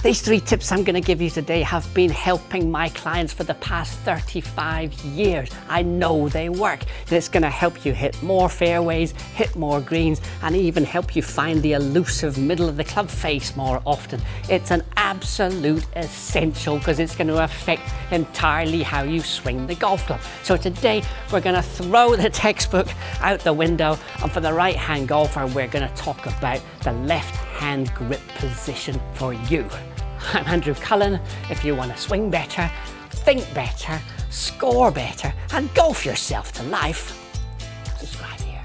These 3 tips I'm going to give you today have been helping my clients for the past 35 years. I know they work, and it's going to help you hit more fairways, hit more greens, and even help you find the elusive middle of the club face more often. It's an absolute essential because it's going to affect entirely how you swing the golf club. So today we're going to throw the textbook out the window, and for the right-hand golfer we're going to talk about the left-hand grip position for you. I'm Andrew Cullen. If you want to swing better, think better, score better, and golf yourself to life, subscribe here.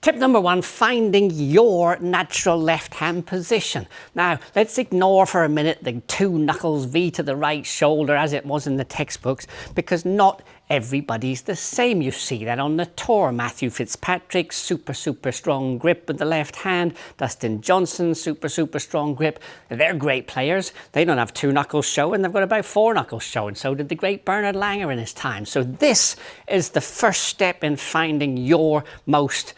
Tip number 1, finding your natural left-hand position. Now, let's ignore for a minute the 2 knuckles V to the right shoulder as it was in the textbooks, because not everybody's the same. You see that on the tour. Matthew Fitzpatrick, super strong grip with the left hand. Dustin Johnson, super strong grip. They're great players. They don't have 2 knuckles showing. They've got about 4 knuckles showing. So did the great Bernard Langer in his time. So this is the first step in finding your most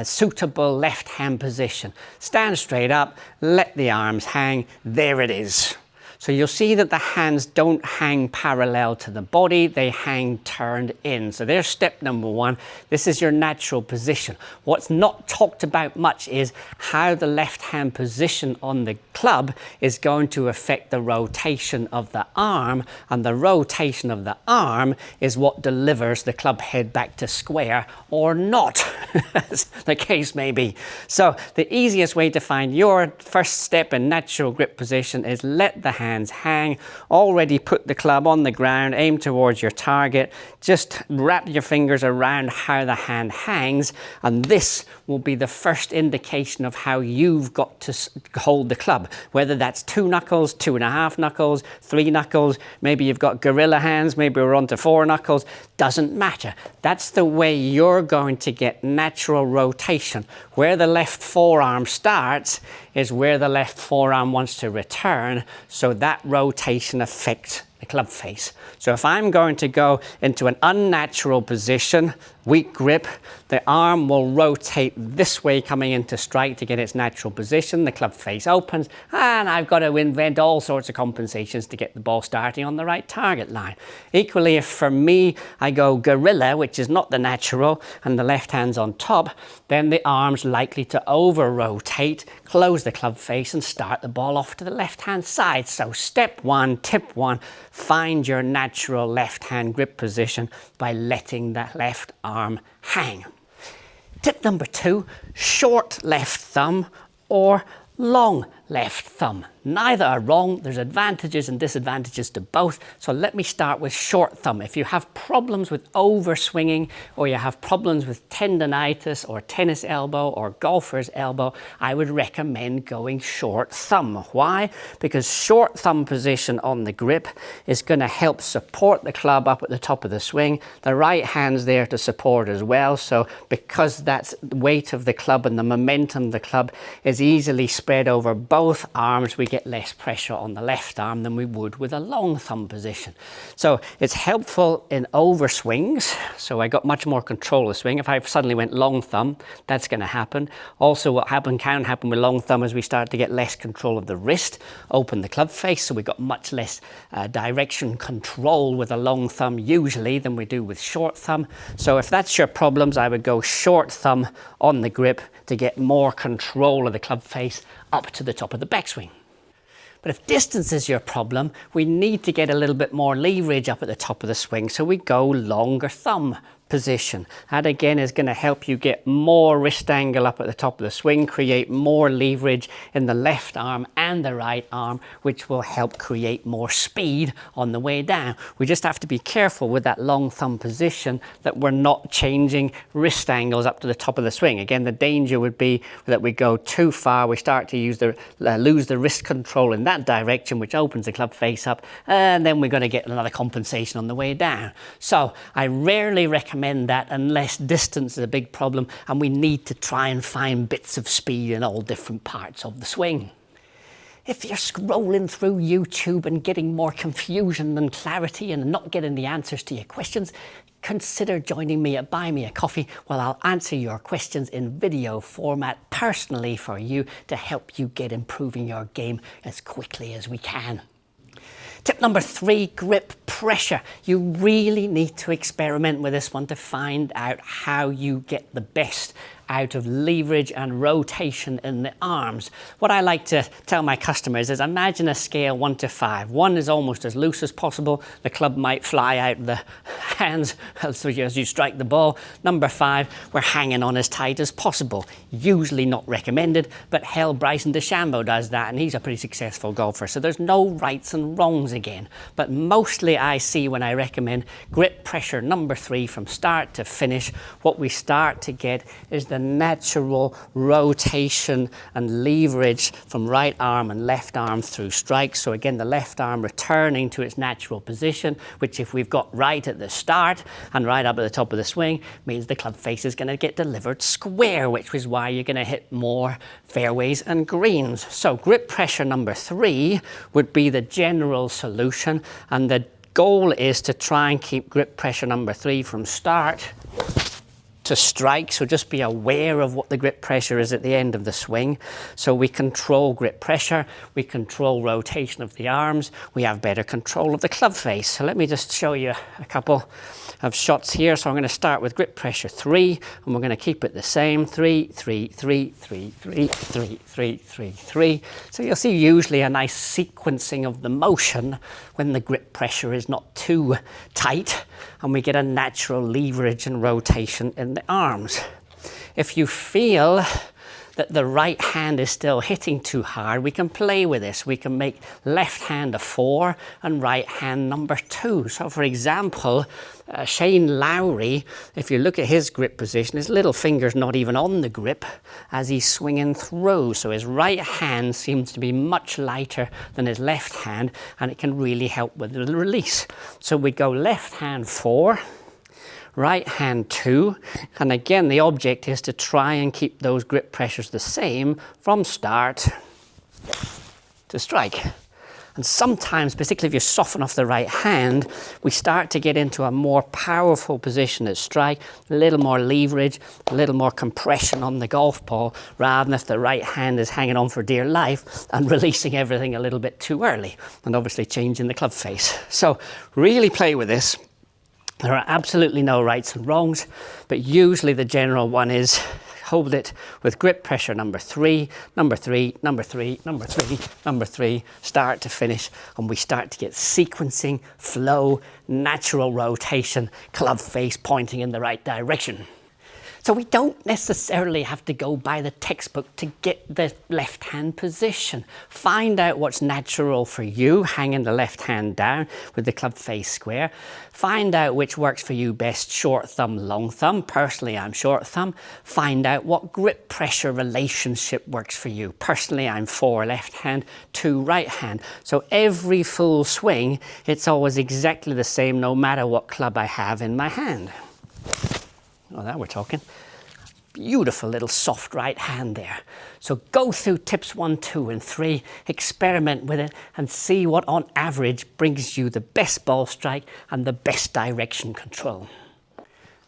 suitable left-hand position. Stand straight up, let the arms hang. There it is. So you'll see that the hands don't hang parallel to the body, they hang turned in. So there's step number 1. This is your natural position. What's not talked about much is how the left-hand position on the club is going to affect the rotation of the arm, and the rotation of the arm is what delivers the club head back to square or not, as the case may be. So the easiest way to find your first step in natural grip position is let the hands hang. Already put the club on the ground, aim towards your target, just wrap your fingers around how the hand hangs, and this will be the first indication of how you've got to hold the club. Whether that's 2 knuckles, 2.5 knuckles, 3 knuckles, maybe you've got gorilla hands, maybe we're on to 4 knuckles, doesn't matter. That's the way you're going to get natural rotation. Where the left forearm starts is where the left forearm wants to return, so that rotation affects the club face. So if I'm going to go into an unnatural position, weak grip, the arm will rotate this way coming into strike to get its natural position, the club face opens, and I've got to invent all sorts of compensations to get the ball starting on the right target line. Equally, if for me I go gorilla, which is not the natural, and the left hand's on top, then the arm's likely to over rotate, close the club face and start the ball off to the left hand side. So step 1, tip 1, find your natural left hand grip position by letting that left arm hang. Tip number 2, short left thumb or long left thumb. Neither are wrong. There's advantages and disadvantages to both. So let me start with short thumb. If you have problems with overswinging, or you have problems with tendonitis or tennis elbow or golfer's elbow, I would recommend going short thumb. Why? Because short thumb position on the grip is going to help support the club up at the top of the swing. The right hand's there to support as well. So because that's the weight of the club and the momentum of the club is easily spread over both arms, we get less pressure on the left arm than we would with a long thumb position. So it's helpful in overswings. So I got much more control of the swing. If I suddenly went long thumb, that's going to happen. Also what can happen with long thumb is we start to get less control of the wrist, open the club face, so we've got much less direction control with a long thumb usually than we do with short thumb. So if that's your problems, I would go short thumb on the grip to get more control of the club face up to the top of the backswing. But if distance is your problem, we need to get a little bit more leverage up at the top of the swing, so we go longer thumb position. That again is going to help you get more wrist angle up at the top of the swing, create more leverage in the left arm and the right arm, which will help create more speed on the way down. We just have to be careful with that long thumb position that we're not changing wrist angles up to the top of the swing. Again, the danger would be that we go too far, we start to lose the wrist control in that direction, which opens the club face up, and then we're going to get another compensation on the way down. So I rarely recommend that unless distance is a big problem and we need to try and find bits of speed in all different parts of the swing. If you're scrolling through YouTube and getting more confusion than clarity and not getting the answers to your questions, consider joining me at Buy Me a Coffee while I'll answer your questions in video format personally for you to help you get improving your game as quickly as we can. Tip number 3, grip pressure. You really need to experiment with this one to find out how you get the best out of leverage and rotation in the arms. What I like to tell my customers is imagine a scale 1 to 5. 1 is almost as loose as possible. The club might fly out of the hands as you strike the ball. Number 5, we're hanging on as tight as possible. Usually not recommended, but hell, Bryson DeChambeau does that and he's a pretty successful golfer. So there's no rights and wrongs again. But mostly I see when I recommend grip pressure number 3 from start to finish, what we start to get is the natural rotation and leverage from right arm and left arm through strikes. So again, the left arm returning to its natural position, which if we've got right at the start and right up at the top of the swing, means the club face is going to get delivered square, which is why you're going to hit more fairways and greens. So grip pressure number 3 would be the general solution, and the goal is to try and keep grip pressure number 3 from start to strike. So just be aware of what the grip pressure is at the end of the swing. So we control grip pressure, we control rotation of the arms, we have better control of the club face. So let me just show you a couple of shots here. So I'm going to start with grip pressure 3, and we're going to keep it the same. 3, 3, 3, 3, 3, 3, 3, 3, 3. So you'll see usually a nice sequencing of the motion when the grip pressure is not too tight, and we get a natural leverage and rotation in the arms. If you feel that the right hand is still hitting too hard, we can play with this. We can make left hand a 4 and right hand number 2. So for example, Shane Lowry, if you look at his grip position, his little finger's not even on the grip as he's swinging through. So his right hand seems to be much lighter than his left hand, and it can really help with the release. So we go left hand 4, right hand 2, and again the object is to try and keep those grip pressures the same from start to strike. And sometimes, particularly if you soften off the right hand, we start to get into a more powerful position at strike, a little more leverage, a little more compression on the golf ball, rather than if the right hand is hanging on for dear life and releasing everything a little bit too early, and obviously changing the club face. So really play with this. There are absolutely no rights and wrongs, but usually the general one is hold it with grip pressure number 3, number 3, number 3, number 3, number 3, start to finish, and we start to get sequencing, flow, natural rotation, club face pointing in the right direction. So we don't necessarily have to go by the textbook to get the left hand position. Find out what's natural for you, hanging the left hand down with the club face square. Find out which works for you best, short thumb, long thumb. Personally, I'm short thumb. Find out what grip pressure relationship works for you. Personally, I'm 4 left hand, 2 right hand. So every full swing, it's always exactly the same no matter what club I have in my hand. Oh, now we're talking. Beautiful little soft right hand there. So go through tips 1, 2, and 3, experiment with it, and see what on average brings you the best ball strike and the best direction control.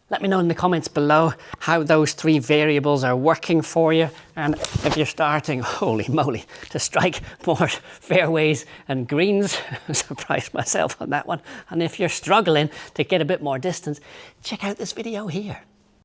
Let me know in the comments below how those 3 variables are working for you, and if you're starting, holy moly, to strike more fairways and greens. I surprised myself on that one. And if you're struggling to get a bit more distance, check out this video here.